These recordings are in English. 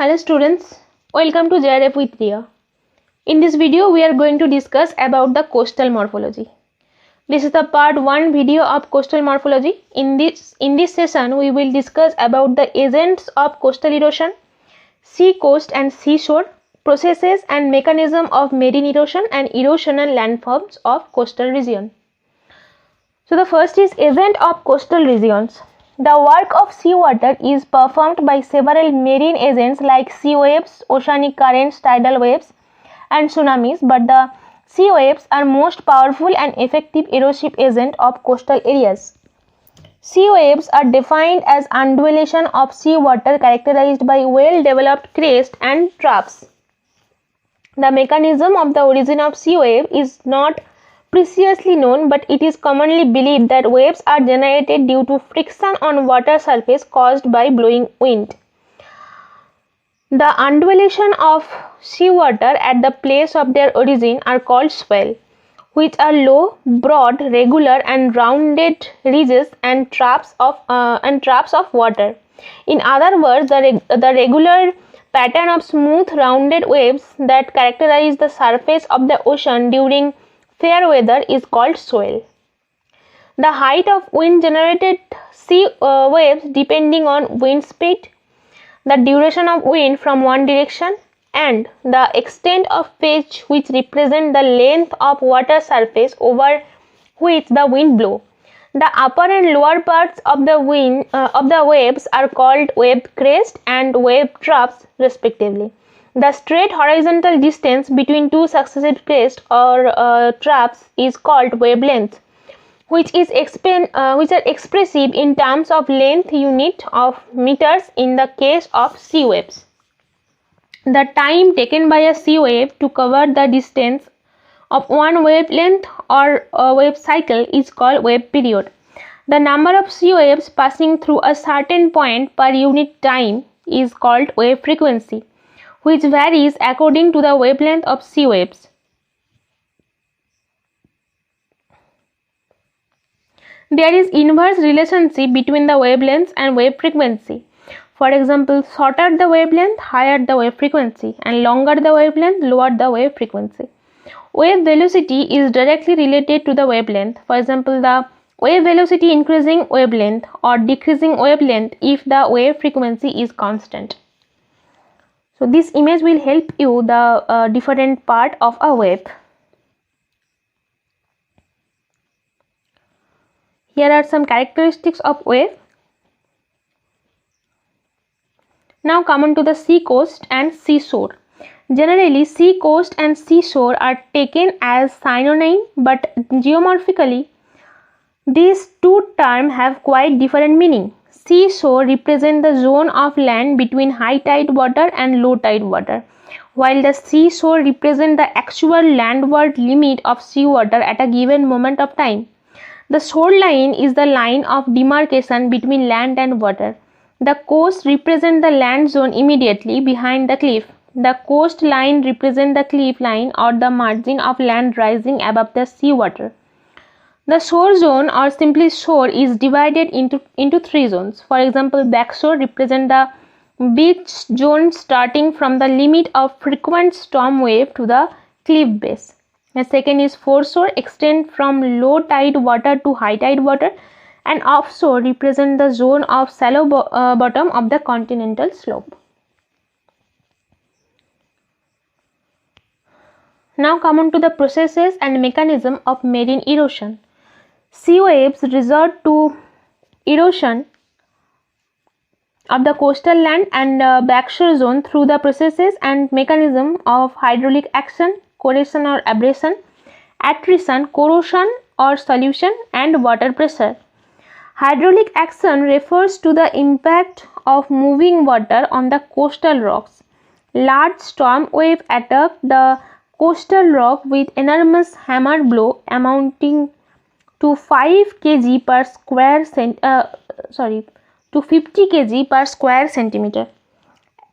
Hello students, welcome to JRF with Ria. In this video we are going to discuss about the coastal morphology. This is the part 1 video of coastal morphology. In this session we will discuss about the agents of coastal erosion, sea coast and seashore, processes and mechanism of marine erosion and erosional landforms of coastal region. So the first is agent of coastal regions. The work of seawater is performed by several marine agents like sea waves, oceanic currents, tidal waves, and tsunamis, but the sea waves are most powerful and effective erosive agent of coastal areas. Sea waves are defined as undulation of sea water characterized by well-developed crests and troughs. The mechanism of the origin of sea wave is not precisely known, but it is commonly believed that waves are generated due to friction on water surface caused by blowing wind. The undulation of seawater at the place of their origin are called swell, which are low, broad, regular, and rounded ridges and troughs of water. In other words, the regular pattern of smooth, rounded waves that characterize the surface of the ocean during fair weather is called swell. The height of wind-generated sea waves depending on wind speed, the duration of wind from one direction, and the extent of pitch, which represent the length of water surface over which the wind blows. The upper and lower parts of the waves are called wave crest and wave troughs respectively. The straight horizontal distance between two successive crests or troughs is called wavelength, which are expressive in terms of length unit of meters in the case of sea waves. The time taken by a sea wave to cover the distance of one wavelength or a wave cycle is called wave period. The number of sea waves passing through a certain point per unit time is called wave frequency, which varies according to the wavelength of sea waves. There is inverse relationship between the wavelengths and wave frequency. For example, shorter the wavelength, higher the wave frequency, and longer the wavelength, lower the wave frequency. Wave velocity is directly related to the wavelength. For example, the wave velocity increasing wavelength or decreasing wavelength if the wave frequency is constant. So this image will help you the different part of a wave. Here are some characteristics of wave. Now come on to the sea coast and seashore. Generally, sea coast and seashore are taken as synonym, but geomorphically, these two terms have quite different meaning. Seashore represents the zone of land between high tide water and low tide water, while the seashore represents the actual landward limit of seawater at a given moment of time. The shoreline is the line of demarcation between land and water. The coast represents the land zone immediately behind the cliff. The coastline represents the cliff line or the margin of land rising above the seawater. The shore zone or simply shore is divided into three zones. For example, backshore represents the beach zone starting from the limit of frequent storm wave to the cliff base. The second is foreshore, extend from low tide water to high tide water, and offshore represent the zone of shallow bottom of the continental slope. Now come on to the processes and mechanism of marine erosion. Sea waves resort to erosion of the coastal land and backshore zone through the processes and mechanism of hydraulic action, corrosion or abrasion, attrition, corrosion or solution, and water pressure. Hydraulic action refers to the impact of moving water on the coastal rocks. Large storm wave attack the coastal rock with enormous hammer blow amounting to 5 kg per square to 50 kg per square centimeter.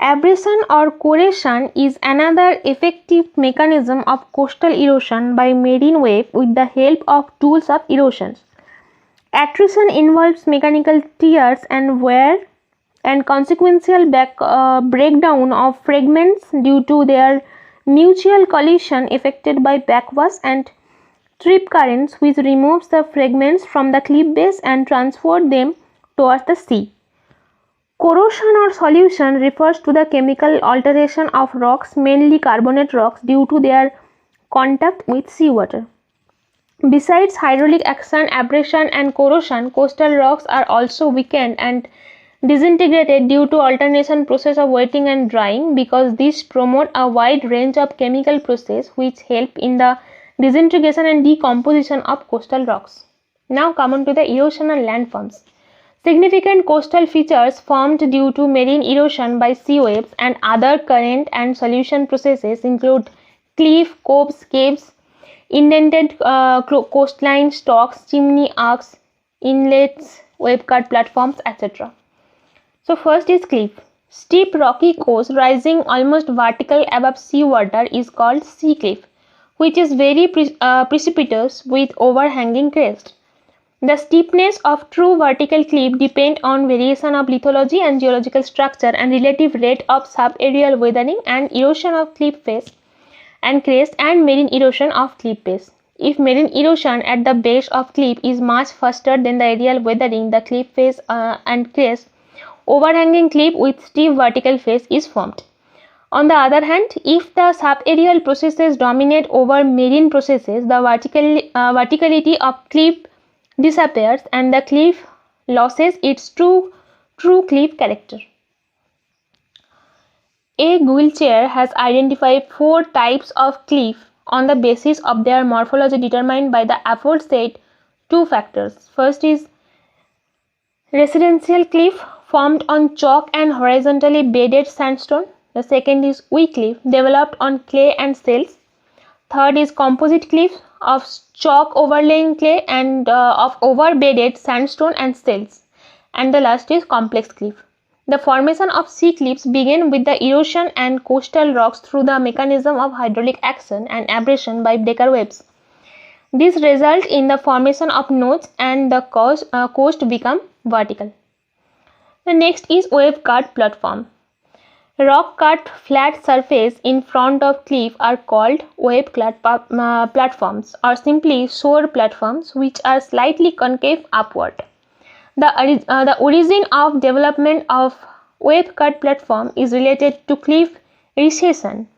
Abrasion or corrosion is another effective mechanism of coastal erosion by marine wave with the help of tools of erosion. Attrition involves mechanical tears and wear and consequential breakdown of fragments due to their mutual collision affected by backwash and trip currents, which removes the fragments from the cliff base and transport them towards the sea. Corrosion or solution refers to the chemical alteration of rocks, mainly carbonate rocks, due to their contact with seawater. Besides hydraulic action, abrasion and corrosion, coastal rocks are also weakened and disintegrated due to alternation process of wetting and drying, because these promote a wide range of chemical processes which help in the disintegration and decomposition of coastal rocks. Now come on to the erosion and landforms. Significant coastal features formed due to marine erosion by sea waves and other current and solution processes include cliff, coves, caves, indented coastline stocks, chimney arcs, inlets, wave-cut platforms, etc. So first is cliff. Steep rocky coast rising almost vertical above seawater is called sea cliff, which is very precipitous with overhanging crest. The steepness of true vertical cliff depends on variation of lithology and geological structure and relative rate of subaerial weathering and erosion of cliff face and crest and marine erosion of cliff base. If marine erosion at the base of cliff is much faster than the aerial weathering, the cliff face and crest, overhanging cliff with steep vertical face is formed. On the other hand, if the subaerial processes dominate over marine processes, the verticality of cliff disappears and the cliff loses its true cliff character. A. Guilcher has identified 4 types of cliff on the basis of their morphology determined by the aforesaid 2 factors. First is residential cliff formed on chalk and horizontally bedded sandstone. The second is weak cliff developed on clay and shales. Third is composite cliff of chalk overlaying clay and of overbedded sandstone and shales. And the last is complex cliff. The formation of sea cliffs begin with the erosion and coastal rocks through the mechanism of hydraulic action and abrasion by breaker waves. This results in the formation of notches and the coast become vertical. The next is wave-cut platform. Rock-cut flat surface in front of cliff are called wave-cut platforms or simply shore platforms, which are slightly concave upward. The origin of development of wave-cut platform is related to cliff recession.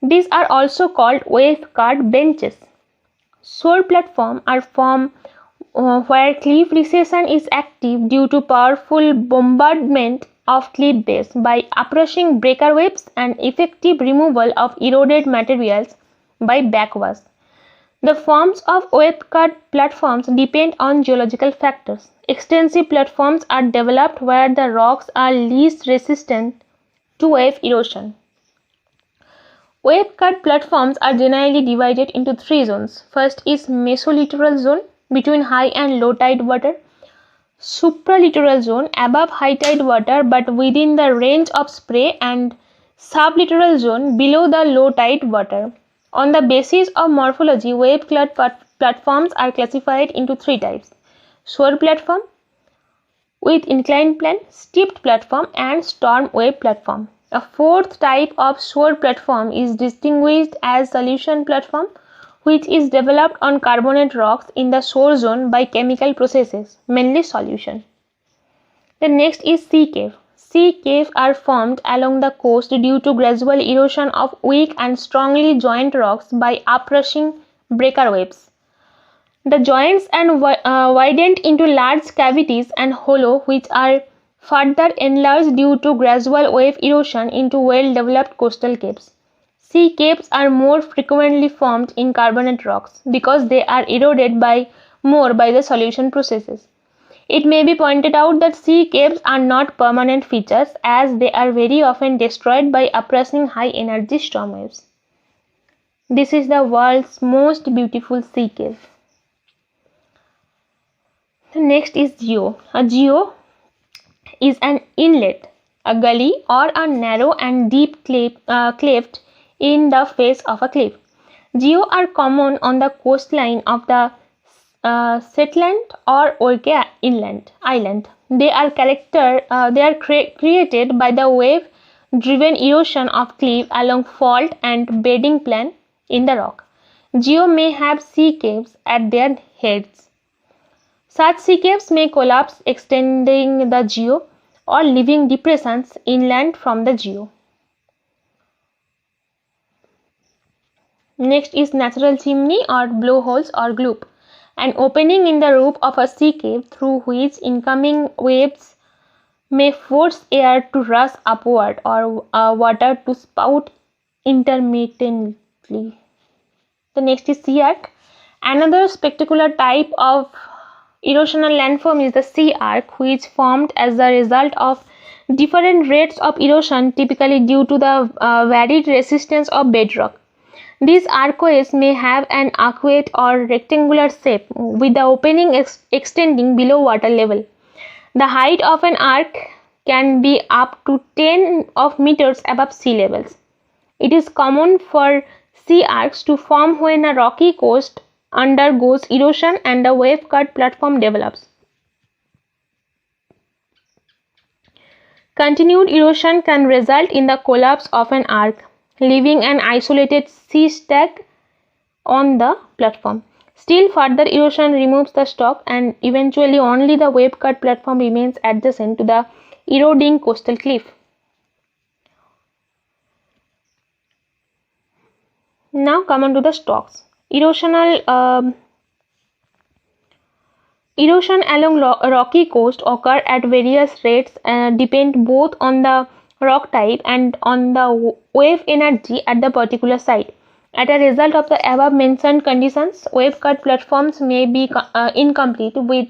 These are also called wave-cut benches. Shore platforms are formed where cliff recession is active due to powerful bombardment of cliff base by approaching breaker waves and effective removal of eroded materials by backwash. The forms of wave-cut platforms depend on geological factors. Extensive platforms are developed where the rocks are least resistant to wave erosion. Wave-cut platforms are generally divided into 3 zones. First is mesolittoral zone between high and low tide water. Supralittoral zone above high tide water but within the range of spray, and sublittoral zone below the low tide water. On the basis of morphology, wave-cut platforms are classified into 3 types: shore platform with inclined plane, steeped platform, and storm wave platform. A 4th type of shore platform is distinguished as solution platform, which is developed on carbonate rocks in the shore zone by chemical processes, mainly solution. The next is sea cave. Sea caves are formed along the coast due to gradual erosion of weak and strongly joined rocks by uprushing breaker waves. The joints are widened into large cavities and hollow, which are further enlarged due to gradual wave erosion into well-developed coastal caves. Sea caves are more frequently formed in carbonate rocks because they are eroded more by the solution processes. It may be pointed out that sea caves are not permanent features, as they are very often destroyed by approaching high-energy storm waves. This is the world's most beautiful sea cave. The next is geo. A geo is an inlet, a gully, or a narrow and deep cleft in the face of a cliff. Geo are common on the coastline of the setland or inland island. They are created by the wave-driven erosion of cliff along fault and bedding plan in the rock. Geo may have sea caves at their heads. Such sea caves may collapse, extending the geo or leaving depressions inland from the geo. Next is natural chimney or blowholes or gloop, an opening in the roof of a sea cave through which incoming waves may force air to rush upward or water to spout intermittently. The next is sea arc. Another spectacular type of erosional landform is the sea arc, which formed as a result of different rates of erosion, typically due to the varied resistance of bedrock. These archways may have an arcuate or rectangular shape, with the opening extending below water level. The height of an arc can be up to 10 meters above sea levels. It is common for sea arcs to form when a rocky coast undergoes erosion and a wave-cut platform develops. Continued erosion can result in the collapse of an arc, leaving an isolated sea stack on the platform. Still further erosion removes the stock, and eventually only the wave-cut platform remains adjacent to the eroding coastal cliff. Now come on to the stocks. Erosion along rocky coast occur at various rates, depend both on the rock type and on the wave energy at the particular site. As a result of the above mentioned conditions, wave-cut platforms may be incomplete with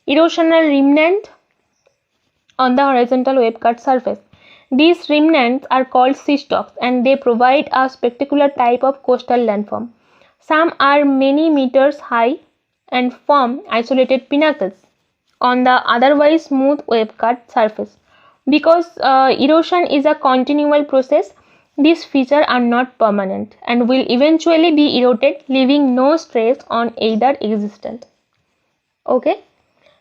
erosional remnant on the horizontal wave-cut surface. These remnants are called sea stocks, and they provide a spectacular type of coastal landform. Some are many meters high and form isolated pinnacles on the otherwise smooth wave-cut surface. Because erosion is a continual process, these features are not permanent and will eventually be eroded, leaving no stress on either existent. Okay,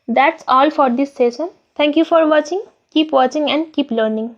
that's all for this session. Thank you for watching. Keep watching and keep learning.